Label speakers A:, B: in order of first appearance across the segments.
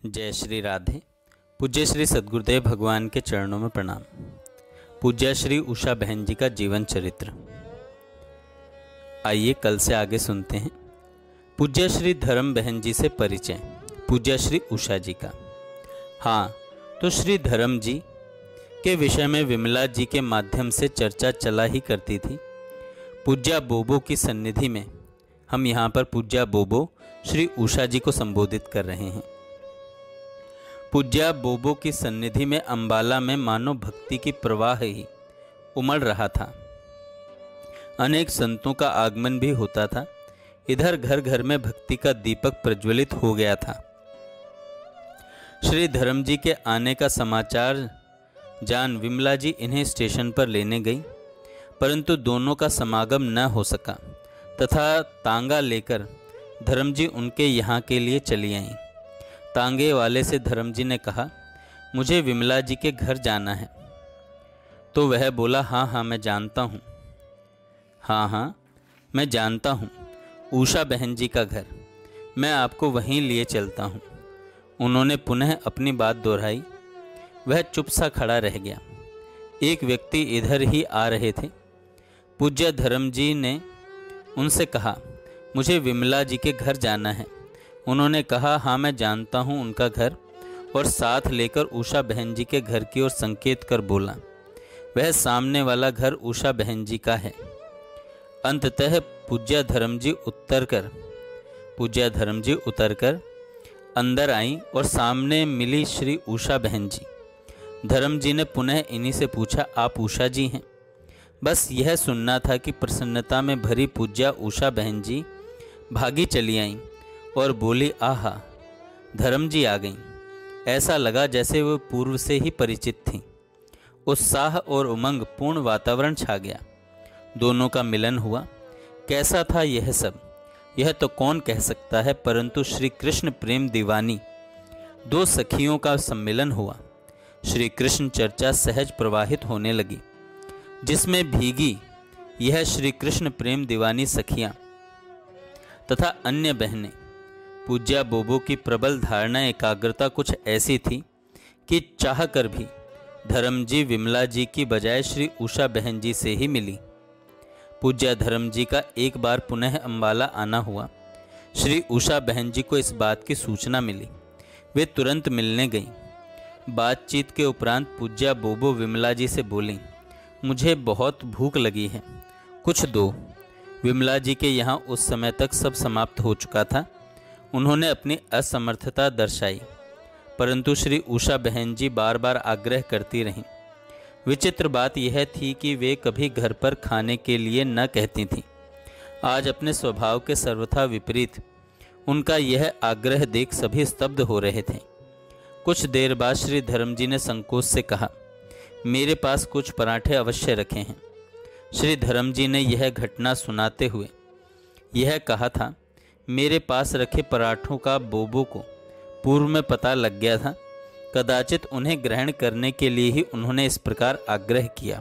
A: जय श्री राधे। पूज्य श्री सद्गुरुदेव भगवान के चरणों में प्रणाम। पूज्य श्री उषा बहन जी का जीवन चरित्र आइए कल से आगे सुनते हैं। पूज्य श्री धर्म बहन जी से परिचय। पूज्य श्री उषा जी का। हाँ, तो श्री धर्म जी के विषय में विमला जी के माध्यम से चर्चा चला ही करती थी। पूज्या बोबो की सन्निधि में हम यहाँ पर पूज्या बोबो श्री उषा जी को संबोधित कर रहे हैं। पूज्या बोबो की सन्निधि में अंबाला में मानो भक्ति की प्रवाह ही उमड़ रहा था। अनेक संतों का आगमन भी होता था। इधर घर घर में भक्ति का दीपक प्रज्वलित हो गया था। श्री धर्म जी के आने का समाचार जान विमला जी इन्हें स्टेशन पर लेने गई, परंतु दोनों का समागम न हो सका तथा तांगा लेकर धर्म जी उनके यहाँ के लिए चली आईं। तांगे वाले से धर्म जी ने कहा, मुझे विमला जी के घर जाना है। तो वह बोला, हाँ मैं जानता हूँ। हाँ मैं जानता हूँ, उषा बहन जी का घर, मैं आपको वहीं लिए चलता हूँ। उन्होंने पुनः अपनी बात दोहराई। वह चुप सा खड़ा रह गया। एक व्यक्ति इधर ही आ रहे थे। पूज्य धर्म जी ने उनसे कहा, मुझे विमला जी के घर जाना है। उन्होंने कहा, हाँ मैं जानता हूँ उनका घर, और साथ लेकर उषा बहन जी के घर की ओर संकेत कर बोला, वह सामने वाला घर उषा बहन जी का है। अंततः पूज्या धर्म जी उतरकर अंदर आईं और सामने मिली श्री उषा बहन जी। धर्म जी ने पुनः इन्हीं से पूछा, आप उषा जी हैं? बस यह सुनना था कि प्रसन्नता में भरी पूज्या उषा बहन जी भागी चली आईं और बोली, आहा, धर्म जी आ गईं। ऐसा लगा जैसे वो पूर्व से ही परिचित थीं। उत्साह और उमंग पूर्ण वातावरण छा गया। दोनों का मिलन हुआ। कैसा था यह सब, यह तो कौन कह सकता है, परंतु श्री कृष्ण प्रेम दीवानी दो सखियों का सम्मिलन हुआ। श्री कृष्ण चर्चा सहज प्रवाहित होने लगी, जिसमें भीगी यह श्री कृष्ण प्रेम दीवानी सखियां तथा अन्य बहनें। पूज्या बोबो की प्रबल धारणा एकाग्रता कुछ ऐसी थी कि चाह कर भी धर्म जी विमला जी की बजाय श्री उषा बहन जी से ही मिली। पूज्या धर्म जी का एक बार पुनः अंबाला आना हुआ। श्री उषा बहन जी को इस बात की सूचना मिली। वे तुरंत मिलने गईं। बातचीत के उपरांत पूज्या बोबो विमला जी से बोली, मुझे बहुत भूख लगी है, कुछ दो। विमला जी के यहाँ उस समय तक सब समाप्त हो चुका था। उन्होंने अपनी असमर्थता दर्शाई, परंतु श्री उषा बहन जी बार बार आग्रह करती रहीं। विचित्र बात यह थी कि वे कभी घर पर खाने के लिए न कहती थीं। आज अपने स्वभाव के सर्वथा विपरीत उनका यह आग्रह देख सभी स्तब्ध हो रहे थे। कुछ देर बाद श्री धर्म जी ने संकोच से कहा, मेरे पास कुछ पराठे अवश्य रखे हैं। श्री धर्म जी ने यह घटना सुनाते हुए यह कहा था, मेरे पास रखे पराठों का बोबो को पूर्व में पता लग गया था। कदाचित उन्हें ग्रहण करने के लिए ही उन्होंने इस प्रकार आग्रह किया।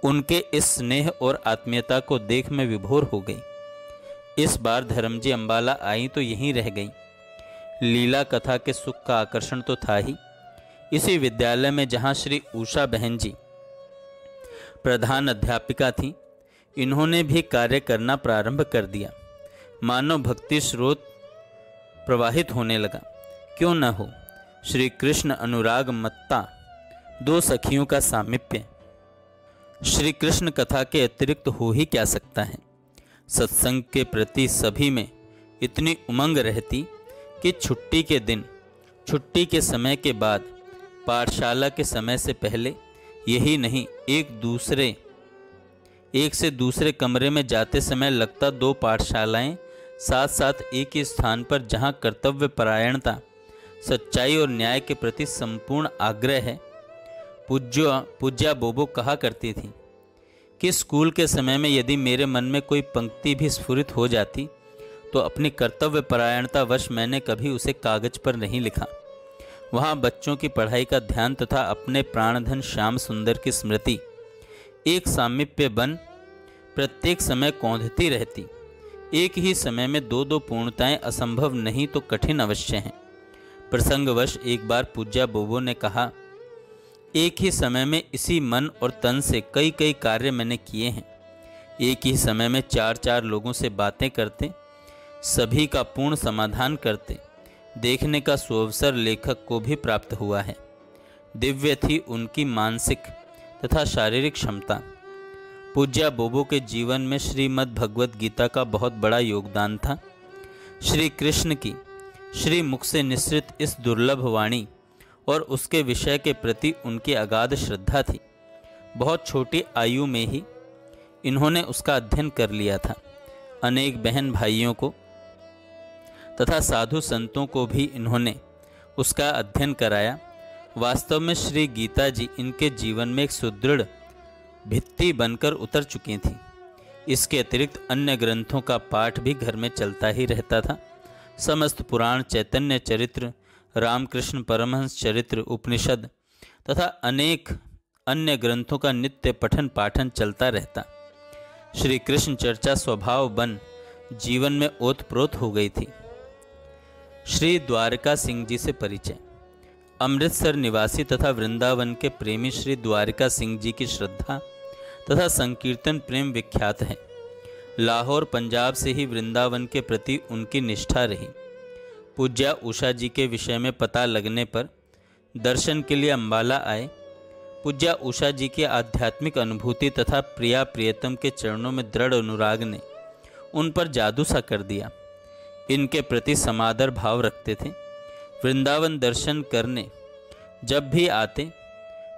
A: उनके इस स्नेह और आत्मीयता को देख मैं विभोर हो गई। इस बार धर्म जी अंबाला आई तो यहीं रह गई। लीला कथा के सुख का आकर्षण तो था ही। इसी विद्यालय में जहाँ श्री उषा बहन जी प्रधान अध्यापिका थीं, इन्होंने भी कार्य करना प्रारंभ कर दिया। मानव भक्ति स्रोत प्रवाहित होने लगा। क्यों न हो, श्री कृष्ण अनुराग मत्ता दो सखियों का सामीप्य श्री कृष्ण कथा के अतिरिक्त हो ही क्या सकता है। सत्संग के प्रति सभी में इतनी उमंग रहती कि छुट्टी के दिन, छुट्टी के समय के बाद, पाठशाला के समय से पहले, यही नहीं एक से दूसरे कमरे में जाते समय लगता दो पाठशालाएं साथ साथ एक ही स्थान पर, जहां कर्तव्य परायणता, सच्चाई और न्याय के प्रति संपूर्ण आग्रह है। पूज्या बोबो कहा करती थी कि स्कूल के समय में यदि मेरे मन में कोई पंक्ति भी स्फुरित हो जाती तो अपनी कर्तव्य परायणता वश मैंने कभी उसे कागज पर नहीं लिखा। वहाँ बच्चों की पढ़ाई का ध्यान तथा अपने प्राणधन श्याम सुंदर की स्मृति एक सामीप्य बन प्रत्येक समय कौंधती रहती। एक ही समय में दो दो पूर्णताएं असंभव नहीं तो कठिन अवश्य हैं। प्रसंगवश एक बार पूज्या बोबो ने कहा, एक ही समय में इसी मन और तन से कई कई कार्य मैंने किए हैं। एक ही समय में 4-4 लोगों से बातें करते, सभी का पूर्ण समाधान करते देखने का सुअवसर लेखक को भी प्राप्त हुआ है। दिव्य थी उनकी मानसिक तथा शारीरिक क्षमता। पूज्या बोबो के जीवन में श्रीमद् भगवत गीता का बहुत बड़ा योगदान था। श्री कृष्ण की श्री मुख से निसृत इस दुर्लभ वाणी और उसके विषय के प्रति उनकी अगाध श्रद्धा थी। बहुत छोटी आयु में ही इन्होंने उसका अध्ययन कर लिया था। अनेक बहन भाइयों को तथा साधु संतों को भी इन्होंने उसका अध्ययन कराया। वास्तव में श्री गीता जी इनके जीवन में एक सुदृढ़ भित्ति बनकर उतर चुकी थी। इसके अतिरिक्त अन्य ग्रंथों का पाठ भी घर में चलता ही रहता था। समस्त पुराण, चैतन्य चरित्र, रामकृष्ण परमहंस चरित्र, उपनिषद तथा अनेक अन्य ग्रंथों का नित्य पठन पाठन चलता रहता। श्री कृष्ण चर्चा स्वभाव बन जीवन में ओतप्रोत हो गई थी। श्री द्वारका सिंह जी से परिचय। अमृतसर निवासी तथा वृंदावन के प्रेमी श्री द्वारका सिंह जी की श्रद्धा तथा संकीर्तन प्रेम विख्यात है। लाहौर पंजाब से ही वृंदावन के प्रति उनकी निष्ठा रही। पूज्या उषा जी के विषय में पता लगने पर दर्शन के लिए अम्बाला आए। पूज्या उषा जी की आध्यात्मिक अनुभूति तथा प्रिया प्रियतम के चरणों में दृढ़ अनुराग ने उन पर जादू सा कर दिया। इनके प्रति समादर भाव रखते थे। वृंदावन दर्शन करने जब भी आते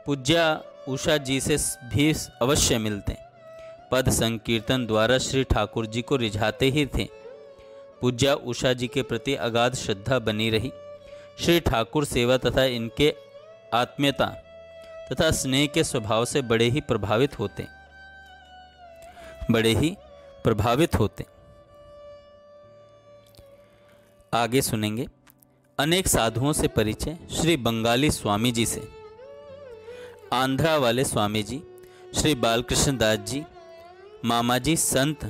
A: पूज्या उषा जी से भी अवश्य मिलते। पद संकीर्तन द्वारा श्री ठाकुर जी को रिझाते ही थे। पूज्या उषा जी के प्रति अगाध श्रद्धा बनी रही। श्री ठाकुर सेवा तथा इनके आत्मीयता तथा स्नेह के स्वभाव से बड़े ही प्रभावित होते। आगे सुनेंगे अनेक साधुओं से परिचय। श्री बंगाली स्वामी जी से, आंध्रा वाले स्वामी जी, श्री बालकृष्ण दास जी, मामा जी संत,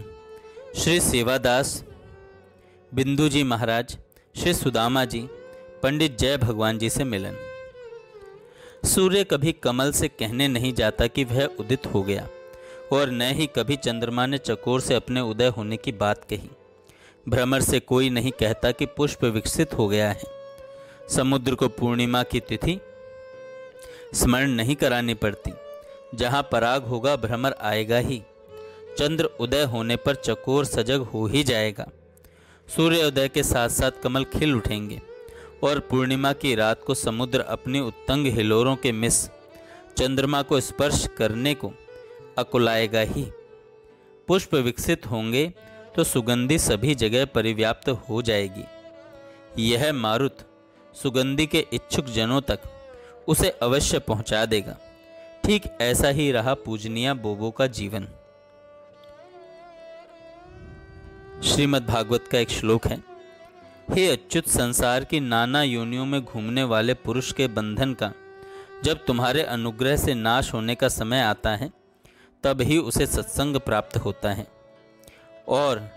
A: श्री सेवादास, बिंदु जी महाराज, श्री सुदामा जी, पंडित जय भगवान जी से मिलन। सूर्य कभी कमल से कहने नहीं जाता कि वह उदित हो गया, और न ही कभी चंद्रमा ने चकोर से अपने उदय होने की बात कही। भ्रमर से कोई नहीं कहता कि पुष्प विकसित हो गया है। समुद्र को पूर्णिमा की तिथि स्मरण नहीं करानी पड़ती। जहाँ पराग होगा भ्रमर आएगा ही। चंद्र उदय होने पर चकोर सजग हो ही जाएगा। सूर्योदय के साथ साथ कमल खिल उठेंगे और पूर्णिमा की रात को समुद्र अपनी उत्तंग हिलोरों के मिस चंद्रमा को स्पर्श करने को अकुलाएगा ही। पुष्प विकसित होंगे तो सुगंधि सभी जगह परिव्याप्त हो जाएगी। यह मारुत सुगंधि के इच्छुक जनों तक उसे अवश्य पहुंचा देगा। ठीक ऐसा ही रहा पूजनीय बोबो का जीवन। श्रीमद् भागवत का एक श्लोक है, हे अच्युत, संसार की नाना योनियों में घूमने वाले पुरुष के बंधन का जब तुम्हारे अनुग्रह से नाश होने का समय आता है तब ही उसे सत्संग प्राप्त होता है, और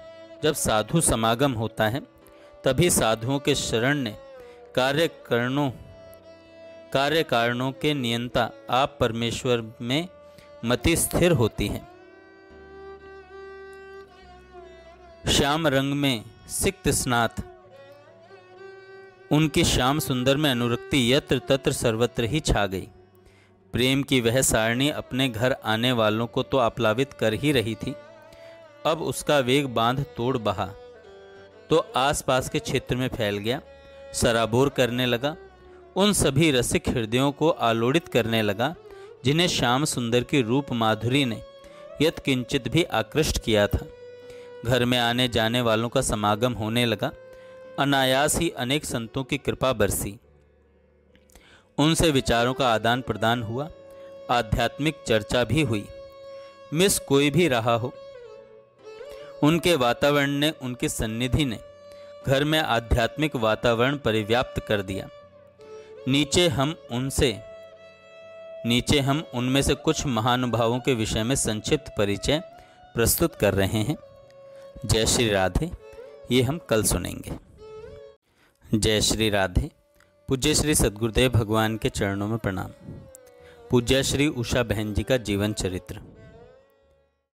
A: जब साधु समागम होता है तभी साधुओं के शरण ने कार्य कारणों के नियंता आप परमेश्वर में मति स्थिर होती है। श्याम रंग में सिक्त स्नात उनकी श्याम सुंदर में अनुरक्ति यत्र तत्र सर्वत्र ही छा गई। प्रेम की वह सारणी अपने घर आने वालों को तो आप्लावित कर ही रही थी, अब उसका वेग बांध तोड़ बहा तो आसपास के क्षेत्र में फैल गया, सराबोर करने लगा। उन सभी रसिक हृदयों को आलोड़ित करने लगा जिन्हें श्याम सुंदर की रूप माधुरी ने यत्किंचित भी आकृष्ट किया था। घर में आने जाने वालों का समागम होने लगा। अनायास ही अनेक संतों की कृपा बरसी। उनसे विचारों का आदान प्रदान हुआ, आध्यात्मिक चर्चा भी हुई। मिस कोई भी रहा हो, उनके वातावरण ने, उनकी सन्निधि ने घर में आध्यात्मिक वातावरण परिव्याप्त कर दिया। नीचे हम उनमें से कुछ महानुभावों के विषय में संक्षिप्त परिचय प्रस्तुत कर रहे हैं। जय श्री राधे। ये हम कल सुनेंगे। जय श्री राधे। पूज्य श्री सद्गुरुदेव भगवान के चरणों में प्रणाम। पूज्य श्री उषा बहन जी का जीवन चरित्र।